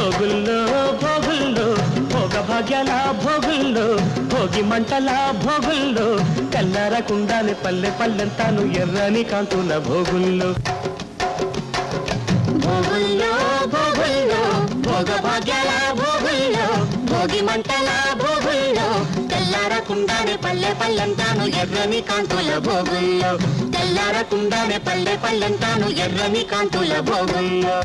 భోగుల్లో భోగుల్లో భోగ భాగ్యాల భోగుల్లో భోగి మంటల భోగుల్లో తెల్లారకుండానే పల్లె పల్లెంతాను ఎర్రని కాంతుల భోగుల్లో భోగుల్లో భోగుల్లో భోగ భాగ్యాల భోగుల్లో భోగి మంటల భోగుల్లో తెల్లారకుండానే పల్లె పల్లెంతాను ఎర్రని కాంతుల భోగుల్లో తెల్లారకుండానే పల్లె పల్లెంతాను ఎర్రని కాంతుల భోగుల్లో